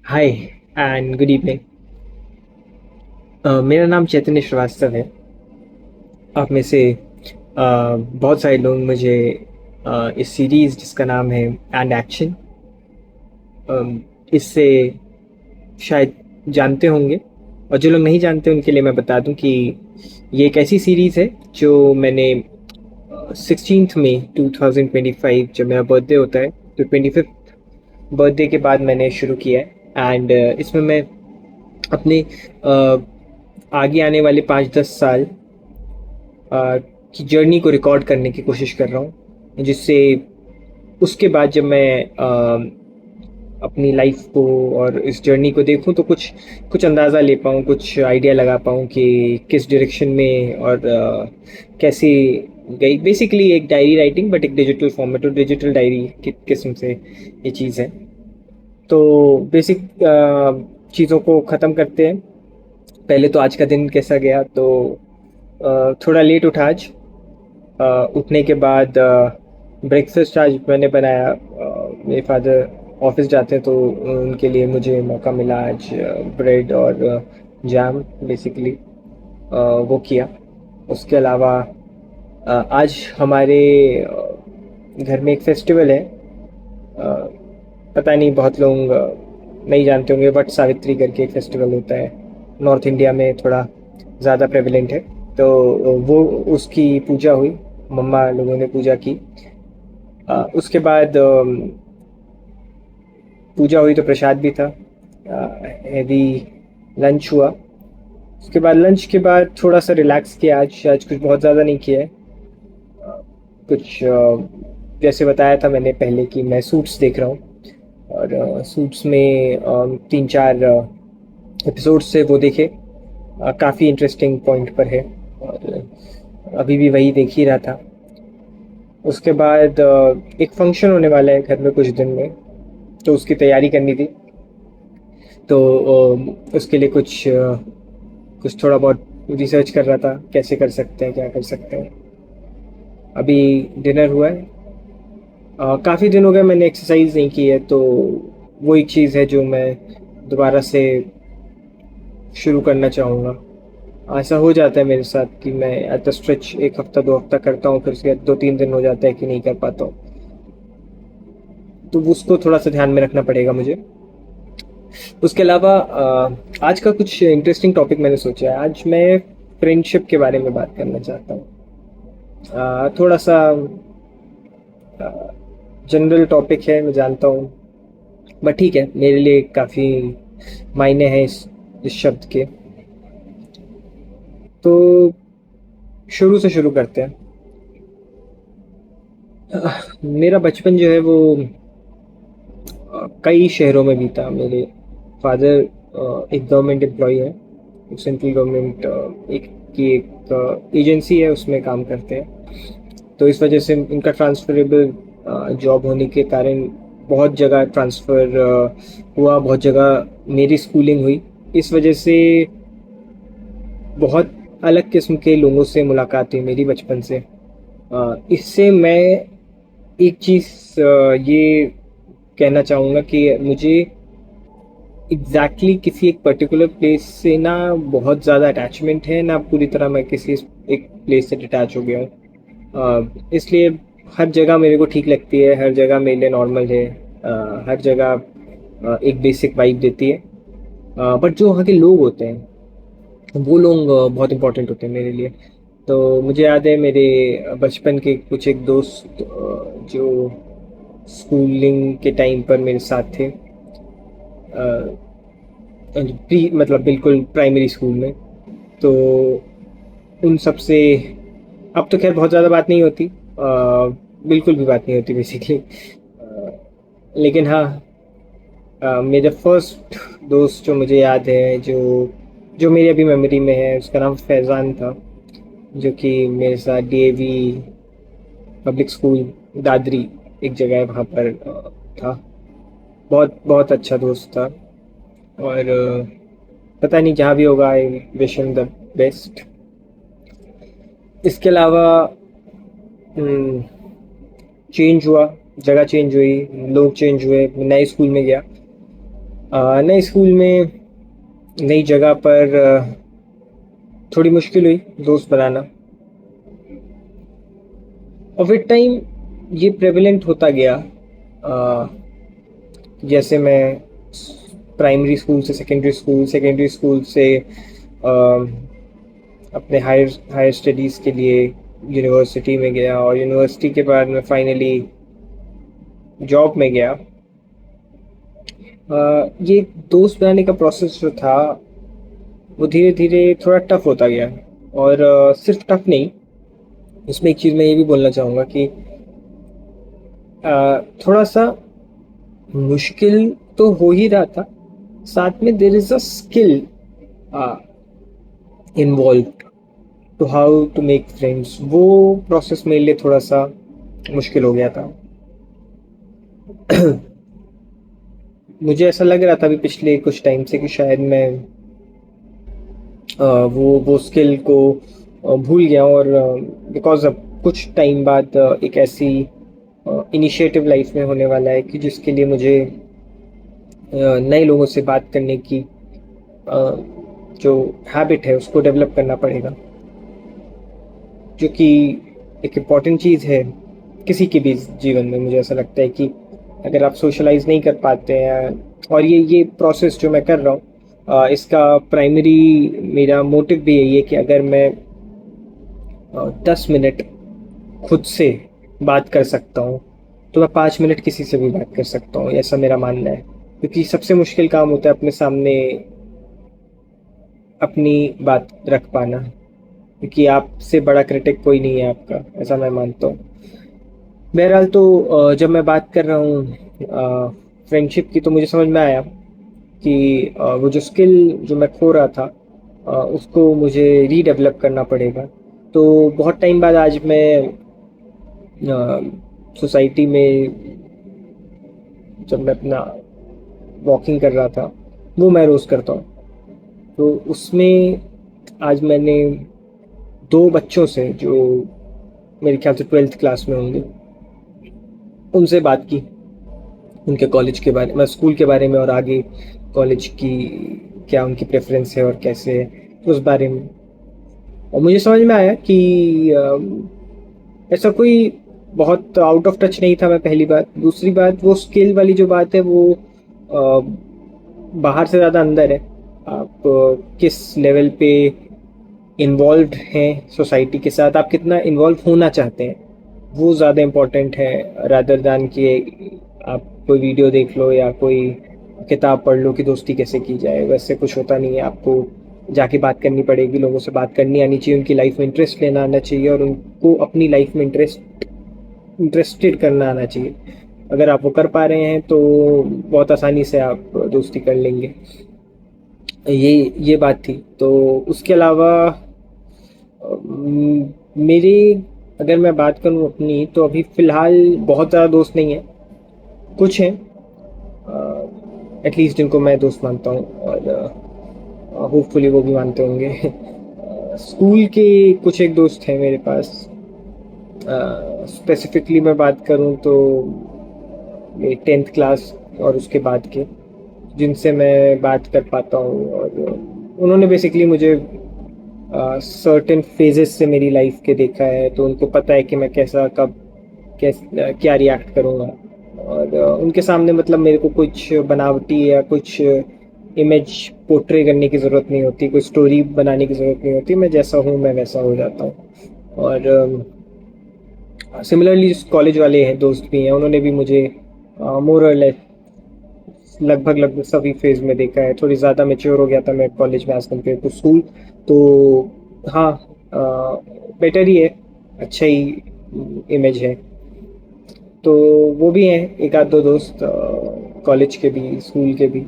Hi and good evening. मेरा नाम चैतन्य श्रीवास्तव है। आप में से बहुत सारे लोग मुझे इस सीरीज़ जिसका नाम है एंड एक्शन, इससे शायद जानते होंगे। और जो लोग नहीं जानते उनके लिए मैं बता दूं कि ये एक ऐसी सीरीज़ है जो मैंने 16 मई 2025 जब मेरा बर्थडे होता है, तो 25th बर्थडे के बाद मैंने शुरू किया है। एंड इसमें मैं अपने आगे आने वाले 5-10 साल की जर्नी को रिकॉर्ड करने की कोशिश कर रहा हूँ, जिससे उसके बाद जब मैं अपनी लाइफ को और इस जर्नी को देखूं तो कुछ कुछ अंदाज़ा ले पाऊँ, कुछ आइडिया लगा पाऊँ कि किस डायरेक्शन में और कैसे गई। बेसिकली एक डायरी राइटिंग, बट एक डिजिटल फॉर्मेट और डिजिटल डायरी की किस्म से ये चीज़ है। तो बेसिक चीज़ों को ख़त्म करते हैं। पहले तो आज का दिन कैसा गया, तो थोड़ा लेट उठा आज। उठने के बाद ब्रेकफास्ट आज मैंने बनाया। मेरे फादर ऑफिस जाते हैं, तो उनके लिए मुझे मौका मिला आज ब्रेड और जैम बेसिकली वो किया। उसके अलावा आज हमारे घर में एक फेस्टिवल है। पता नहीं, बहुत लोग नहीं जानते होंगे, बट सावित्री करके एक फेस्टिवल होता है। नॉर्थ इंडिया में थोड़ा ज़्यादा प्रेवलेंट है। तो वो उसकी पूजा हुई, मम्मा लोगों ने पूजा की। उसके बाद पूजा हुई तो प्रसाद भी था। हैवी लंच हुआ। उसके बाद लंच के बाद थोड़ा सा रिलैक्स किया। आज कुछ बहुत ज़्यादा नहीं किया है। कुछ जैसे बताया था मैंने पहले कि मैं सूट्स देख रहा हूँ, और सूट्स में 3-4 एपिसोड्स से वो देखे। काफ़ी इंटरेस्टिंग पॉइंट पर है, और अभी भी वही देख ही रहा था। उसके बाद एक फंक्शन होने वाला है घर में कुछ दिन में, तो उसकी तैयारी करनी थी। तो उसके लिए कुछ थोड़ा बहुत रिसर्च कर रहा था, कैसे कर सकते हैं, क्या कर सकते हैं। अभी डिनर हुआ है। काफ़ी दिन हो गए मैंने एक्सरसाइज नहीं की है, तो वो एक चीज़ है जो मैं दोबारा से शुरू करना चाहूँगा। ऐसा हो जाता है मेरे साथ कि मैं एट द स्ट्रेच 1 हफ्ता 2 हफ्ता करता हूँ, फिर उसके बाद 2-3 दिन हो जाता है कि नहीं कर पाता हूँ। तो उसको थोड़ा सा ध्यान में रखना पड़ेगा मुझे। उसके अलावा आज का कुछ इंटरेस्टिंग टॉपिक मैंने सोचा है। आज मैं फ्रेंडशिप के बारे में बात करना चाहता हूँ। थोड़ा सा जनरल टॉपिक है, मैं जानता हूँ, बट ठीक है, मेरे लिए काफ़ी मायने हैं इस शब्द के। तो शुरू से शुरू करते हैं। मेरा बचपन जो है वो कई शहरों में बीता। मेरे फादर एक गवर्नमेंट एम्प्लॉय है, सेंट्रल गवर्नमेंट एक की एक एजेंसी है, उसमें काम करते हैं। तो इस वजह से उनका ट्रांसफरेबल जॉब होने के कारण बहुत जगह ट्रांसफ़र हुआ, बहुत जगह मेरी स्कूलिंग हुई। इस वजह से बहुत अलग किस्म के लोगों से मुलाकात हुई मेरी बचपन से। इससे मैं एक चीज़ ये कहना चाहूँगा कि मुझे किसी एक पर्टिकुलर प्लेस से ना बहुत ज़्यादा अटैचमेंट है, ना पूरी तरह मैं किसी एक प्लेस से डिटैच हो गया हूँ। इसलिए हर जगह मेरे को ठीक लगती है, हर जगह मेरे लिए नॉर्मल है। हर जगह एक बेसिक वाइब देती है। बट जो वहाँ के लोग होते हैं, वो लोग बहुत इम्पोर्टेंट होते हैं मेरे लिए। तो मुझे याद है मेरे बचपन के कुछ एक दोस्त जो स्कूलिंग के टाइम पर मेरे साथ थे। प्री मतलब बिल्कुल प्राइमरी स्कूल में। तो उन सब से अब तो खैर बहुत ज़्यादा बात नहीं होती, बिल्कुल भी बात नहीं होती बेसिकली। लेकिन हाँ, मेरा फर्स्ट दोस्त जो मुझे याद है, जो मेरी अभी मेमोरी में है, उसका नाम फैज़ान था, जो कि मेरे साथ डीएवी पब्लिक स्कूल दादरी एक जगह है वहाँ पर था। बहुत बहुत अच्छा दोस्त था। और पता नहीं जहाँ भी होगा, I wish him the best. इसके अलावा चेंज हुआ, जगह चेंज हुई, लोग चेंज हुए, नए स्कूल में गया। नए स्कूल में नई जगह पर थोड़ी मुश्किल हुई दोस्त बनाना, और विद टाइम ये प्रेवलेंट होता गया। जैसे मैं प्राइमरी स्कूल से सेकेंडरी स्कूल से अपने हायर हायर स्टडीज़ के लिए यूनिवर्सिटी में गया, और यूनिवर्सिटी के बाद मैं फाइनली जॉब में गया। ये दोस्त बनाने का प्रोसेस जो था वो धीरे धीरे थोड़ा टफ होता गया, और सिर्फ टफ नहीं, इसमें एक चीज़ मैं ये भी बोलना चाहूँगा कि थोड़ा सा मुश्किल तो हो ही रहा था, साथ में there is a skill involve to how to make friends. वो प्रोसेस मेरे लिए थोड़ा सा मुश्किल हो गया था। मुझे ऐसा लग रहा था अभी पिछले कुछ टाइम से कि शायद मैं वो स्किल को भूल गया, और बिकॉज अब कुछ टाइम बाद एक ऐसी इनिशिएटिव लाइफ में होने वाला है कि जिसके लिए मुझे नए लोगों से बात करने की जो हैबिट है उसको डेवलप करना पड़ेगा, जो कि एक इम्पॉर्टेंट चीज़ है किसी के भी जीवन में। मुझे ऐसा लगता है कि अगर आप सोशलाइज नहीं कर पाते हैं, और ये प्रोसेस जो मैं कर रहा हूँ, इसका प्राइमरी मेरा मोटिव भी यही है कि अगर मैं 10 मिनट खुद से बात कर सकता हूँ तो मैं 5 मिनट किसी से भी बात कर सकता हूँ, ऐसा मेरा मानना है। क्योंकि सबसे मुश्किल काम होता है अपने सामने अपनी बात रख पाना, क्योंकि आपसे बड़ा क्रिटिक कोई नहीं है आपका, ऐसा मैं मानता हूँ। बहरहाल तो जब मैं बात कर रहा हूँ फ्रेंडशिप की, तो मुझे समझ में आया कि वो जो स्किल जो मैं खो रहा था उसको मुझे रीडेवलप करना पड़ेगा। तो बहुत टाइम बाद आज मैं सोसाइटी में जब मैं अपना वॉकिंग कर रहा था, वो मैं रोज़ करता हूँ। तो उसमें आज मैंने दो बच्चों से जो मेरे ख्याल से 12th क्लास में होंगे, उनसे बात की, उनके कॉलेज के बारे में, स्कूल के बारे में, और आगे कॉलेज की क्या उनकी प्रेफरेंस है और कैसे है, तो उस बारे में। और मुझे समझ में आया कि ऐसा कोई बहुत आउट ऑफ टच नहीं था मैं, पहली बात। दूसरी बात, वो स्किल वाली जो बात है वो बाहर से ज़्यादा अंदर है। आप किस लेवल पे इन्वॉल्व हैं सोसाइटी के साथ, आप कितना इन्वॉल्व होना चाहते हैं, वो ज़्यादा इम्पोर्टेंट है रादर दैन कि आप कोई वीडियो देख लो या कोई किताब पढ़ लो कि दोस्ती कैसे की जाए। वैसे कुछ होता नहीं है, आपको जाके बात करनी पड़ेगी, लोगों से बात करनी आनी चाहिए, उनकी लाइफ में इंटरेस्ट लेना आना चाहिए, और उनको अपनी लाइफ में इंटरेस्टेड करना आना चाहिए। अगर आप वो कर पा रहे हैं तो बहुत आसानी से आप दोस्ती कर लेंगे। ये बात थी। तो उसके अलावा मेरी, अगर मैं बात करूँ अपनी, तो अभी फ़िलहाल बहुत ज़्यादा दोस्त नहीं है। कुछ हैं एटलीस्ट जिनको मैं दोस्त मानता हूँ, और होपफुली वो भी मानते होंगे। स्कूल के कुछ एक दोस्त हैं मेरे पास। स्पेसिफिकली मैं बात करूँ तो ये 10th क्लास और उसके बाद के, जिनसे मैं बात कर पाता हूँ, और उन्होंने बेसिकली मुझे सर्टेन फेजेस से मेरी लाइफ के देखा है, तो उनको पता है कि मैं कैसा कब क्या रिएक्ट करूँगा। और उनके सामने मतलब मेरे को कुछ बनावटी या कुछ इमेज पोर्ट्रे करने की ज़रूरत नहीं होती, कोई स्टोरी बनाने की ज़रूरत नहीं होती। मैं जैसा हूँ मैं वैसा हो जाता हूँ। और सिमिलरली जिस कॉलेज वाले हैं दोस्त भी हैं, उन्होंने भी मुझे मोर और लेस लगभग लगभग सभी फेज़ में देखा है। थोड़ी ज़्यादा मैच्योर हो गया था मैं कॉलेज में एज़ कम्पेयर टू स्कूल। तो हाँ, बेटर ही है, अच्छा ही इमेज है। तो वो भी हैं एक आध दो दोस्त, कॉलेज के भी स्कूल के भी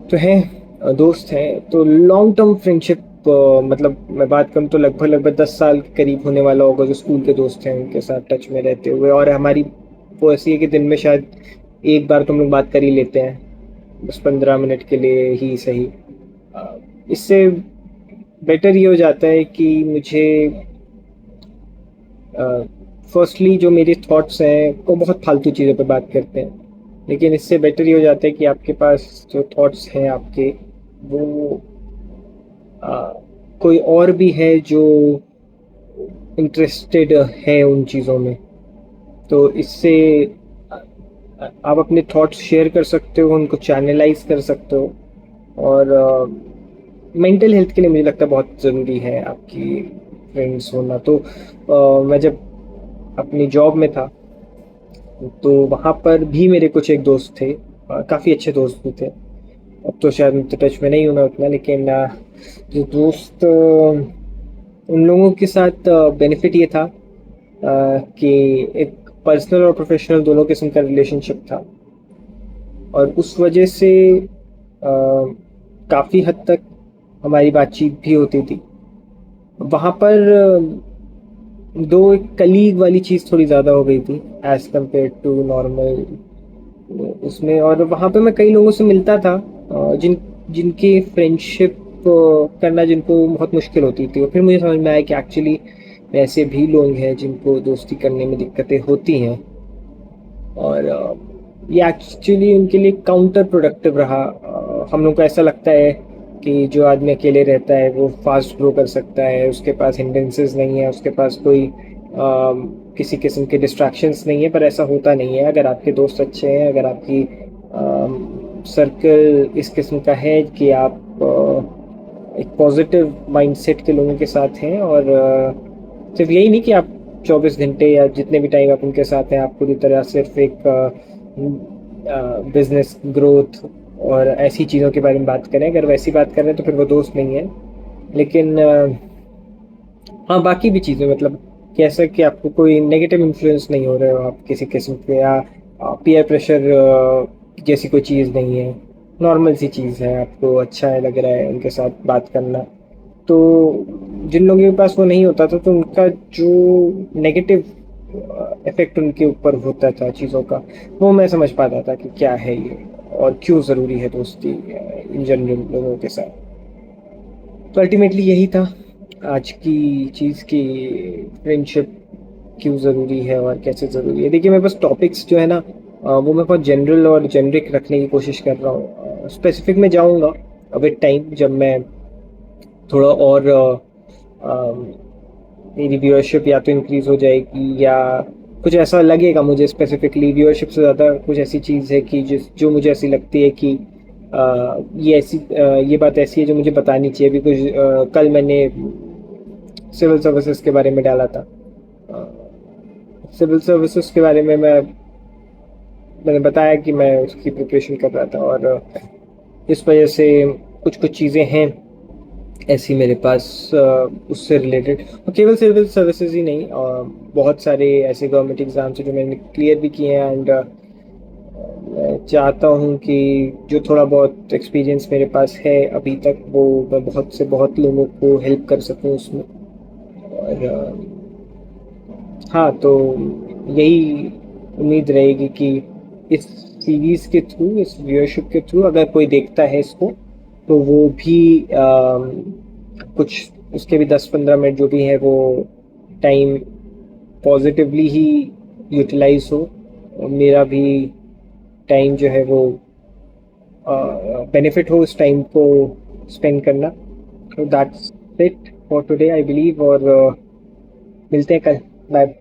तो हैं, दोस्त हैं। तो लॉन्ग टर्म फ्रेंडशिप, मतलब मैं बात करूँ तो लगभग लगभग 10 साल के करीब होने वाला होगा जो स्कूल के दोस्त हैं उनके साथ टच में रहते हुए। और हमारी वो ऐसी है कि दिन में शायद एक बार तो हम लोग बात कर ही लेते हैं, बस 15 मिनट के लिए ही सही। इससे बेटर ये हो जाता है कि मुझे फर्स्टली जो मेरे थॉट्स हैं वो बहुत फालतू चीज़ों पे बात करते हैं, लेकिन इससे बेटर ये हो जाता है कि आपके पास जो थॉट्स हैं आपके, वो अ, कोई और भी है जो इंटरेस्टेड है उन चीज़ों में। तो इससे आप अपने थॉट्स शेयर कर सकते हो, उनको चैनलाइज कर सकते हो। और मेंटल हेल्थ के लिए मुझे लगता है बहुत ज़रूरी है आपकी फ्रेंड्स होना। तो मैं जब अपनी जॉब में था, तो वहाँ पर भी मेरे कुछ एक दोस्त थे, काफ़ी अच्छे दोस्त भी थे। अब तो शायद उनके टच में नहीं हूँ मैं उतना, लेकिन जो दोस्त उन लोगों के साथ बेनिफिट ये था कि एक पर्सनल और प्रोफेशनल दोनों किस्म का रिलेशनशिप था। और उस वजह से काफ़ी हद तक हमारी बातचीत भी होती थी। वहाँ पर दो एक कलीग वाली चीज़ थोड़ी ज़्यादा हो गई थी एज कम्पेयर टू नॉर्मल उसमें। और वहाँ पे मैं कई लोगों से मिलता था जिनकी फ्रेंडशिप करना जिनको बहुत मुश्किल होती थी। और फिर मुझे समझ में आया कि एक्चुअली ऐसे भी लोग हैं जिनको दोस्ती करने में दिक्कतें होती हैं। और ये एक्चुअली उनके लिए काउंटर प्रोडक्टिव रहा। हम लोग को ऐसा लगता है कि जो आदमी अकेले रहता है वो फास्ट ग्रो कर सकता है, उसके पास हिंड्रेंसेस नहीं है, उसके पास कोई किसी किस्म के डिस्ट्रैक्शंस नहीं है। पर ऐसा होता नहीं है। अगर आपके दोस्त अच्छे हैं, अगर आपकी सर्कल इस किस्म का है कि आप एक पॉजिटिव माइंडसेट के लोगों के साथ हैं, और सिर्फ यही नहीं कि आप 24 घंटे या जितने भी टाइम आप उनके साथ हैं आप पूरी तरह सिर्फ एक बिजनेस ग्रोथ और ऐसी चीज़ों के बारे में बात करें। अगर वैसी बात कर रहे हैं तो फिर वो दोस्त नहीं है। लेकिन हाँ, बाकी भी चीज़ें मतलब कैसा कि आपको कोई नेगेटिव इन्फ्लुएंस नहीं हो रहे हो आप किसी किस्म के, या पीयर प्रेशर जैसी कोई चीज़ नहीं है। नॉर्मल सी चीज़ है, आपको अच्छा है लग रहा है उनके साथ बात करना। तो जिन लोगों के पास वो नहीं होता था, तो उनका जो नेगेटिव इफेक्ट उनके ऊपर होता था चीज़ों का, वो मैं समझ पाता था कि क्या है ये और क्यों ज़रूरी है दोस्ती इन जनरल लोगों के साथ। तो अल्टीमेटली यही था आज की चीज़ की, फ्रेंडशिप क्यों ज़रूरी है और कैसे ज़रूरी है। देखिए, मेरे पास टॉपिक्स जो है ना, वो मैं बहुत जनरल और जेनरिक रखने की कोशिश कर रहा हूँ। स्पेसिफिक में जाऊँगा विद टाइम, जब मैं थोड़ा और मेरी व्यूअरशिप या तो इंक्रीज हो जाएगी, या कुछ ऐसा लगेगा मुझे। स्पेसिफिकली व्यूअरशिप से ज़्यादा कुछ ऐसी चीज़ है कि जो मुझे ऐसी लगती है कि ये बात ऐसी है जो मुझे बतानी चाहिए। अभी कुछ कल मैंने सिविल सर्विसेज के बारे में डाला था। सिविल सर्विसेज के बारे में मैंने बताया कि मैं उसकी प्रिपरेशन कर रहा था, और इस वजह से कुछ कुछ चीज़ें हैं ऐसी मेरे पास उससे रिलेटेड। और केवल सिविल सर्विसेज ही नहीं, बहुत सारे ऐसे गवर्नमेंट एग्ज़ाम्स हैं जो मैंने क्लियर भी किए हैं। एंड मैं चाहता हूँ कि जो थोड़ा बहुत एक्सपीरियंस मेरे पास है अभी तक, वो मैं बहुत से बहुत लोगों को हेल्प कर सकूँ उसमें। और हाँ, तो यही उम्मीद रहेगी कि इस सीरीज़ के थ्रू, इस व्यूअरशिप के थ्रू अगर कोई देखता है इसको, तो वो भी कुछ उसके भी 10-15 मिनट जो भी है वो टाइम पॉजिटिवली ही यूटिलाइज हो, और मेरा भी टाइम जो है वो बेनिफिट हो उस टाइम को स्पेंड करना। तो that's it for today I believe. और मिलते हैं कल। बाय।